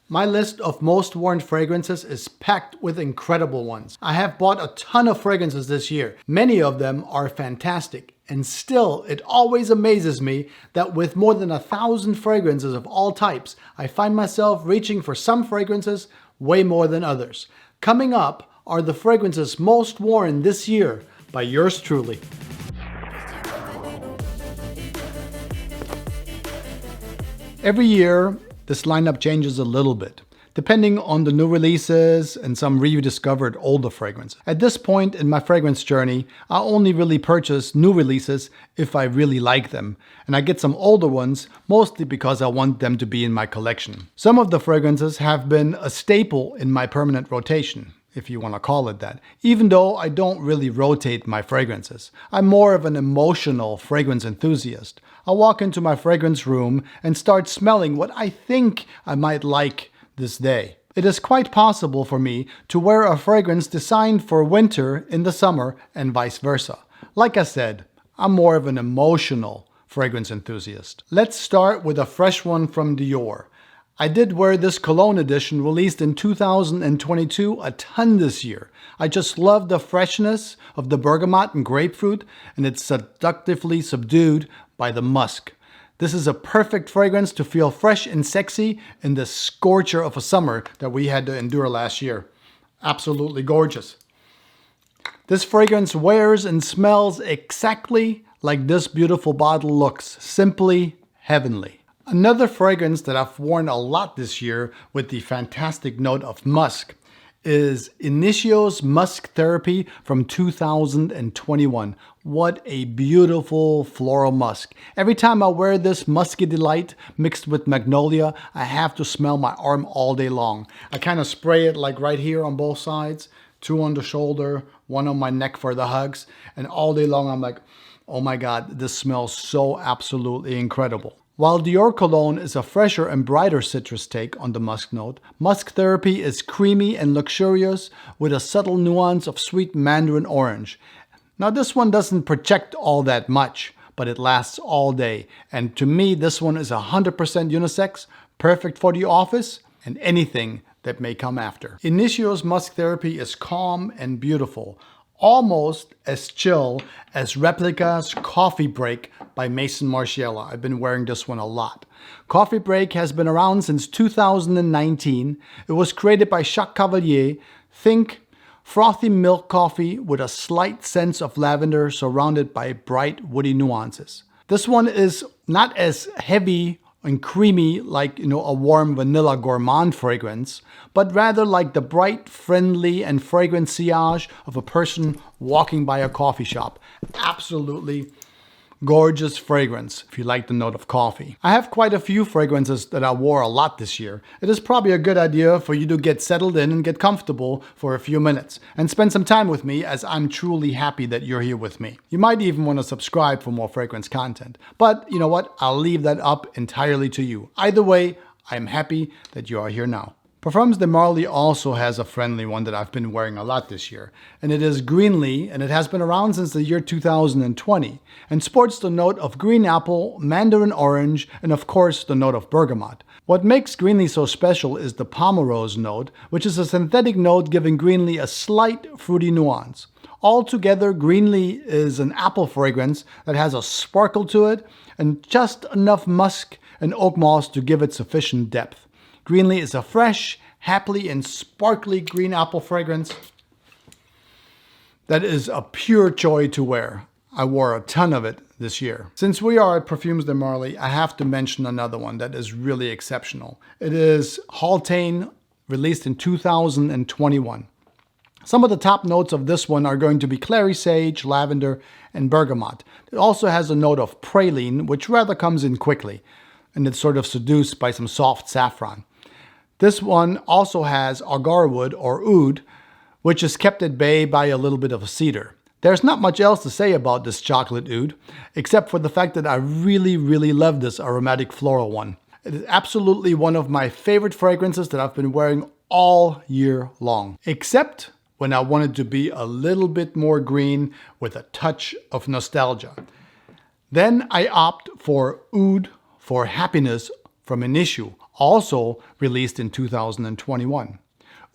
My list of most worn fragrances is packed with incredible ones. I have bought a ton of fragrances this year. Many of them are fantastic. And still, it always amazes me that with more than 1,000 fragrances of all types, I find myself reaching for some fragrances way more than others. Coming up are the fragrances most worn this year by yours truly. Every year, this lineup changes a little bit, depending on the new releases and some rediscovered older fragrances. At this point in my fragrance journey, I only really purchase new releases if I really like them, and I get some older ones mostly because I want them to be in my collection. Some of the fragrances have been a staple in my permanent rotation, if you want to call it that, even though I don't really rotate my fragrances. I'm more of an emotional fragrance enthusiast. I walk into my fragrance room and start smelling what I think I might like this day. It is quite possible for me to wear a fragrance designed for winter in the summer and vice versa. Like I said, I'm more of an emotional fragrance enthusiast. Let's start with a fresh one from Dior. I did wear this cologne edition released in 2022 a ton this year. I just love the freshness of the bergamot and grapefruit, and it's seductively subdued by the musk. This is a perfect fragrance to feel fresh and sexy in the scorcher of a summer that we had to endure last year. Absolutely gorgeous. This fragrance wears and smells exactly like this beautiful bottle looks, simply heavenly. Another fragrance that I've worn a lot this year with the fantastic note of musk is Initio's Musk Therapy from 2021. What a beautiful floral musk. Every time I wear this musky delight mixed with magnolia, I have to smell my arm all day long. I kind of spray it like right here on both sides, 2 on the shoulder, 1 on my neck for the hugs, and all day long I'm like, oh my God, this smells so absolutely incredible. While Dior Cologne is a fresher and brighter citrus take on the musk note, Musk Therapy is creamy and luxurious with a subtle nuance of sweet mandarin orange. Now this one doesn't project all that much, but it lasts all day. And to me, this one is 100% unisex, perfect for the office and anything that may come after. Initio's Musk Therapy is calm and beautiful, almost as chill as Replica's Coffee Break by Maison Margiela. I've been wearing this one a lot. Coffee Break has been around since 2019. It was created by Jacques Cavalier. Think frothy milk coffee with a slight sense of lavender surrounded by bright woody nuances. This one is not as heavy and creamy like, a warm vanilla gourmand fragrance, but rather like the bright, friendly, and fragrant sillage of a person walking by a coffee shop. Absolutely gorgeous fragrance if you like the note of coffee. I have quite a few fragrances that I wore a lot this year. It is probably a good idea for you to get settled in and get comfortable for a few minutes and spend some time with me, as I'm truly happy that you're here with me. You might even want to subscribe for more fragrance content. But you know what? I'll leave that up entirely to you. Either way, I'm happy that you are here now. Parfums de Marly also has a friendly one that I've been wearing a lot this year, and it is Greenly, and it has been around since the year 2020, and sports the note of green apple, mandarin orange, and of course the note of bergamot. What makes Greenly so special is the pomerose note, which is a synthetic note giving Greenly a slight fruity nuance. Altogether, Greenly is an apple fragrance that has a sparkle to it, and just enough musk and oak moss to give it sufficient depth. Greenly is a fresh, happily and sparkly green apple fragrance that is a pure joy to wear. I wore a ton of it this year. Since we are at Parfums de Marly, I have to mention another one that is really exceptional. It is Haultain, released in 2021. Some of the top notes of this one are going to be clary sage, lavender, and bergamot. It also has a note of praline, which rather comes in quickly, and it's sort of seduced by some soft saffron. This one also has agarwood or oud, which is kept at bay by a little bit of a cedar. There's not much else to say about this chocolate oud, except for the fact that I really love this aromatic floral one. It is absolutely one of my favorite fragrances that I've been wearing all year long, except when I wanted to be a little bit more green with a touch of nostalgia. Then I opt for Oud for Happiness from Initio, also released in 2021.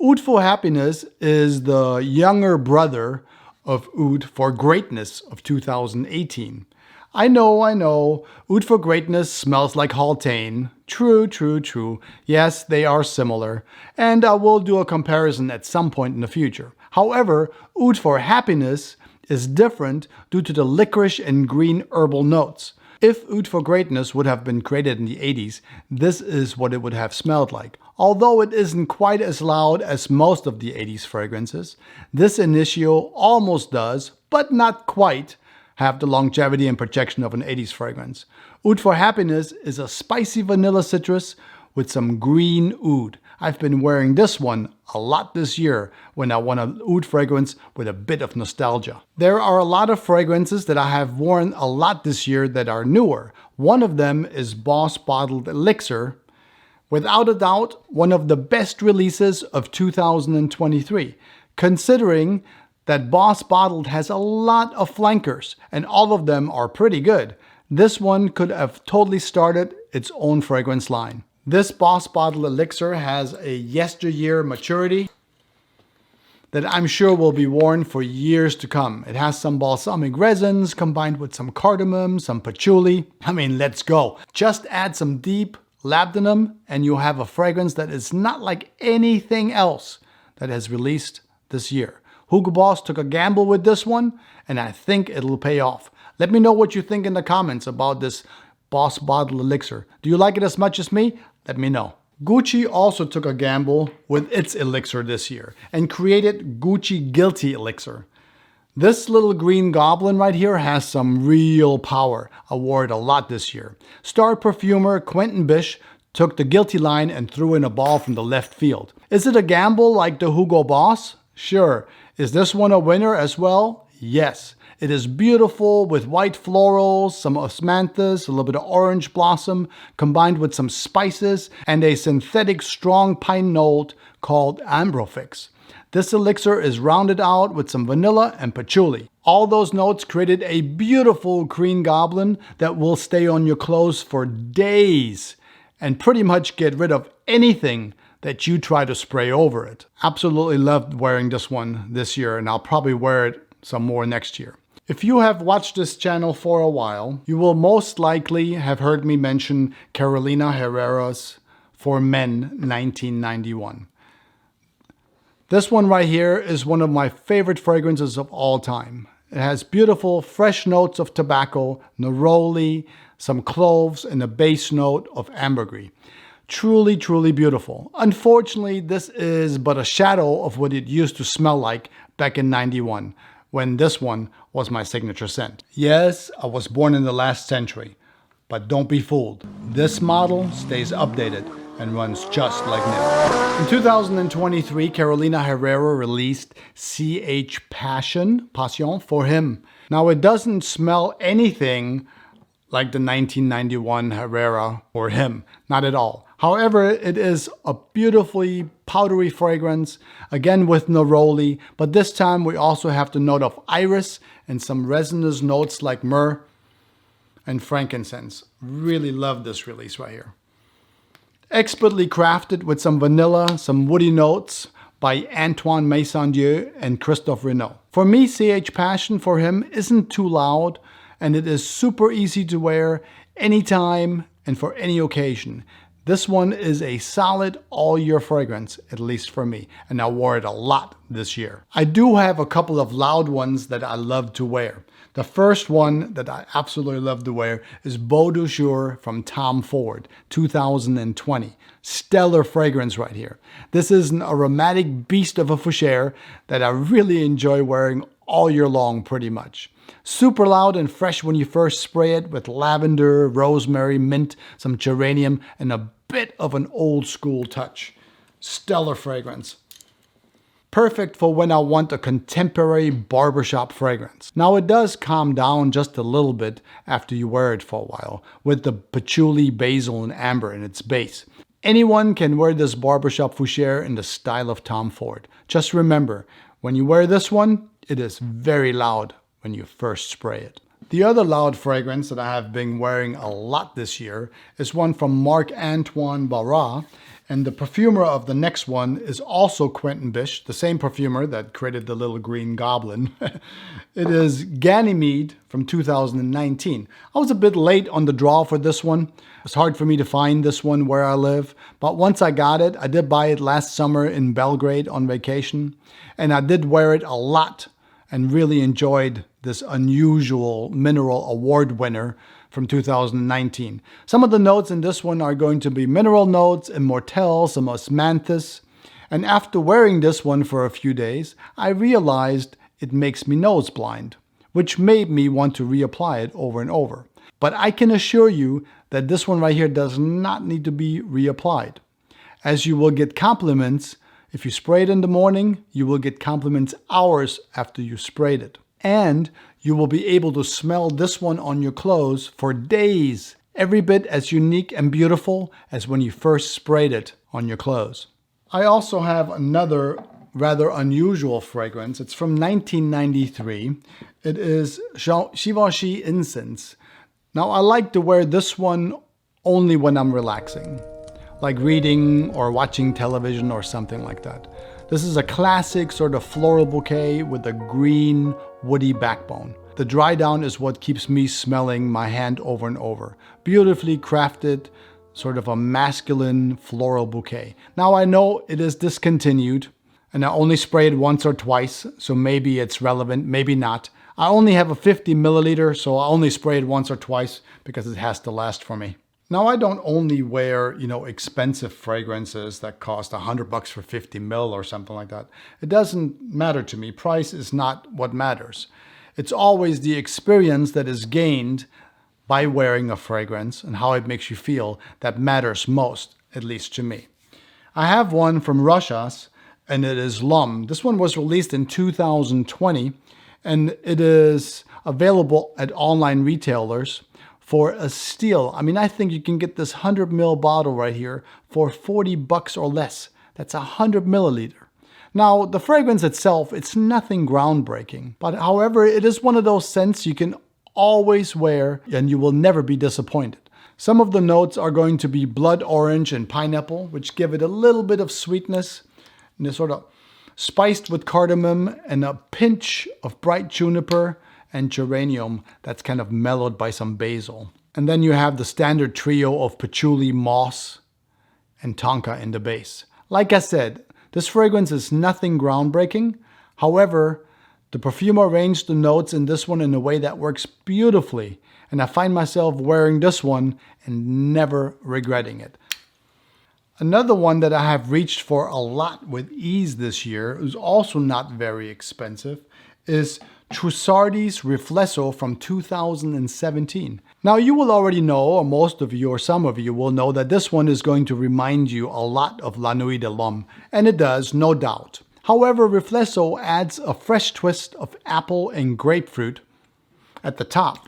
Oud for Happiness is the younger brother of Oud for Greatness of 2018. I know, Oud for Greatness smells like Haltane. True. Yes, they are similar, and I will do a comparison at some point in the future. However, Oud for Happiness is different due to the licorice and green herbal notes. If Oud for Greatness would have been created in the 80s, this is what it would have smelled like. Although it isn't quite as loud as most of the 80s fragrances, this initio almost does, but not quite, have the longevity and projection of an 80s fragrance. Oud for Happiness is a spicy vanilla citrus with some green oud. I've been wearing this one a lot this year when I want an oud fragrance with a bit of nostalgia. There are a lot of fragrances that I have worn a lot this year that are newer. One of them is Boss Bottled Elixir. Without a doubt, one of the best releases of 2023, considering that Boss Bottled has a lot of flankers and all of them are pretty good. This one could have totally started its own fragrance line. This Boss Bottled Elixir has a yesteryear maturity that I'm sure will be worn for years to come. It has some balsamic resins combined with some cardamom, some patchouli. I mean, let's go. Just add some deep labdanum and you have a fragrance that is not like anything else that has released this year. Hugo Boss took a gamble with this one and I think it'll pay off. Let me know what you think in the comments about this Boss Bottled Elixir. Do you like it as much as me? Let me know. Gucci also took a gamble with its elixir this year and created Gucci Guilty Elixir. This little green goblin right here has some real power. I wore it a lot this year. Star perfumer Quentin Bish took the Guilty line and threw in a ball from the left field. Is it a gamble like the Hugo Boss? Sure. Is this one a winner as well? Yes. It is beautiful with white florals, some osmanthus, a little bit of orange blossom, combined with some spices and a synthetic strong pine note called Ambrofix. This elixir is rounded out with some vanilla and patchouli. All those notes created a beautiful green goblin that will stay on your clothes for days and pretty much get rid of anything that you try to spray over it. Absolutely loved wearing this one this year and I'll probably wear it some more next year. If you have watched this channel for a while, you will most likely have heard me mention Carolina Herrera's For Men 1991. This one right here is one of my favorite fragrances of all time. It has beautiful fresh notes of tobacco, neroli, some cloves, and a base note of ambergris. Truly beautiful. Unfortunately, this is but a shadow of what it used to smell like back in '91. When this one was my signature scent. Yes, I was born in the last century, but don't be fooled. This model stays updated and runs just like new. In 2023, Carolina Herrera released CH Passion for him. Now it doesn't smell anything like the 1991 Herrera for him, not at all. However, it is a beautifully powdery fragrance, again with neroli, but this time we also have the note of iris and some resinous notes like myrrh and frankincense. Really love this release right here. Expertly crafted with some vanilla, some woody notes by Antoine Maisondieu and Christophe Renaud. For me, CH Passion for him isn't too loud and it is super easy to wear anytime and for any occasion. This one is a solid all-year fragrance, at least for me, and I wore it a lot this year. I do have a couple of loud ones that I love to wear. The first one that I absolutely love to wear is Beau de Jour from Tom Ford, 2020. Stellar fragrance right here. This is an aromatic beast of a fougere that I really enjoy wearing all year long pretty much. Super loud and fresh when you first spray it with lavender, rosemary, mint, some geranium, and a bit of an old school touch. Stellar fragrance. Perfect for when I want a contemporary barbershop fragrance. Now it does calm down just a little bit after you wear it for a while with the patchouli, basil, and amber in its base. Anyone can wear this barbershop fougere in the style of Tom Ford. Just remember, when you wear this one, it is very loud when you first spray it. The other loud fragrance that I have been wearing a lot this year is one from Marc-Antoine Barras, and the perfumer of the next one is also Quentin Bisch, the same perfumer that created the little green goblin. It is Ganymede from 2019. I was a bit late on the draw for this one. It's hard for me to find this one where I live, but once I got it, I did buy it last summer in Belgrade on vacation, and I did wear it a lot and really enjoyed this unusual mineral award winner from 2019. Some of the notes in this one are going to be mineral notes, immortelle, some osmanthus. And after wearing this one for a few days, I realized it makes me nose blind, which made me want to reapply it over and over. But I can assure you that this one right here does not need to be reapplied, as you will get compliments. If you spray it in the morning, you will get compliments hours after you sprayed it. And you will be able to smell this one on your clothes for days, every bit as unique and beautiful as when you first sprayed it on your clothes. I also have another rather unusual fragrance. It's from 1993. It is Givenchy Incense. Now, I like to wear this one only when I'm relaxing, like reading or watching television or something like that. This is a classic sort of floral bouquet with a green, woody backbone. The dry down is what keeps me smelling my hand over and over. Beautifully crafted, sort of a masculine floral bouquet. Now I know it is discontinued, and I only spray it once or twice, so maybe it's relevant, maybe not. I only have a 50 milliliter, so I only spray it once or twice because it has to last for me. Now, I don't only wear, expensive fragrances that cost $100 for 50 mil or something like that. It doesn't matter to me. Price is not what matters. It's always the experience that is gained by wearing a fragrance and how it makes you feel that matters most, at least to me. I have one from Russia's, and it is L'Homme. This one was released in 2020, and it is available at online retailers for a steal. I mean, I think you can get this 100 ml bottle right here for $40 or less. That's 100 milliliter. Now, the fragrance itself, it's nothing groundbreaking. But however, it is one of those scents you can always wear and you will never be disappointed. Some of the notes are going to be blood orange and pineapple, which give it a little bit of sweetness. And they're sort of spiced with cardamom and a pinch of bright juniper and geranium that's kind of mellowed by some basil. And then you have the standard trio of patchouli, moss, and tonka in the base. Like I said, this fragrance is nothing groundbreaking. However, the perfumer arranged the notes in this one in a way that works beautifully. And I find myself wearing this one and never regretting it. Another one that I have reached for a lot with ease this year, is also not very expensive, is Trussardi's Riflesso from 2017. Now you will already know, or most of you or some of you will know, that this one is going to remind you a lot of La Nuit de l'Homme, and it does, no doubt. However, Riflesso adds a fresh twist of apple and grapefruit at the top.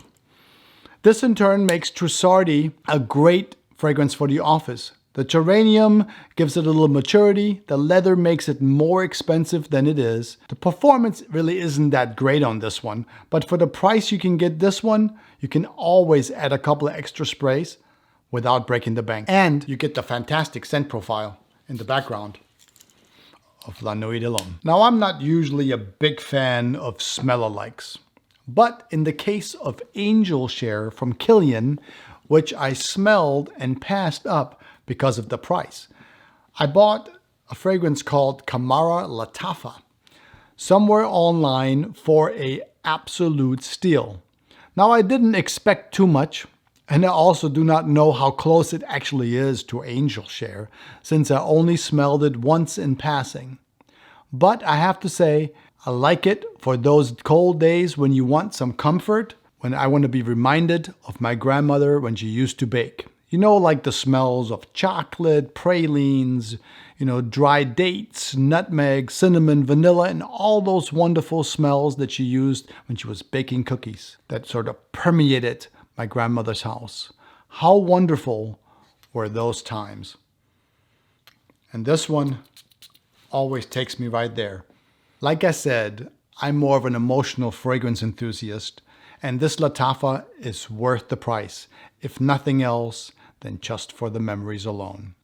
This in turn makes Trussardi a great fragrance for the office. The geranium gives it a little maturity. The leather makes it more expensive than it is. The performance really isn't that great on this one, but for the price you can get this one, you can always add a couple of extra sprays without breaking the bank. And you get the fantastic scent profile in the background of La Nuit de l'Homme. Now, I'm not usually a big fan of smell-alikes, but in the case of Angel Share from Kilian, which I smelled and passed up because of the price, I bought a fragrance called Camara Latafa somewhere online for an absolute steal. Now, I didn't expect too much, and I also do not know how close it actually is to Angel Share, since I only smelled it once in passing. But I have to say, I like it for those cold days when you want some comfort, when I want to be reminded of my grandmother when she used to bake. You know, like the smells of chocolate, pralines, dried dates, nutmeg, cinnamon, vanilla, and all those wonderful smells that she used when she was baking cookies that sort of permeated my grandmother's house. How wonderful were those times. And this one always takes me right there. Like I said, I'm more of an emotional fragrance enthusiast, And this Latafa is worth the price, if nothing else than just for the memories alone.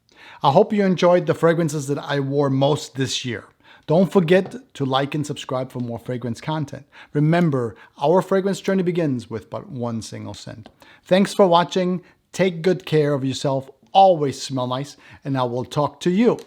I hope you enjoyed the fragrances that I wore most this year. Don't forget to like and subscribe for more fragrance content. Remember, our fragrance journey begins with but one single scent. Thanks for watching. Take good care of yourself. Always smell nice. And I will talk to you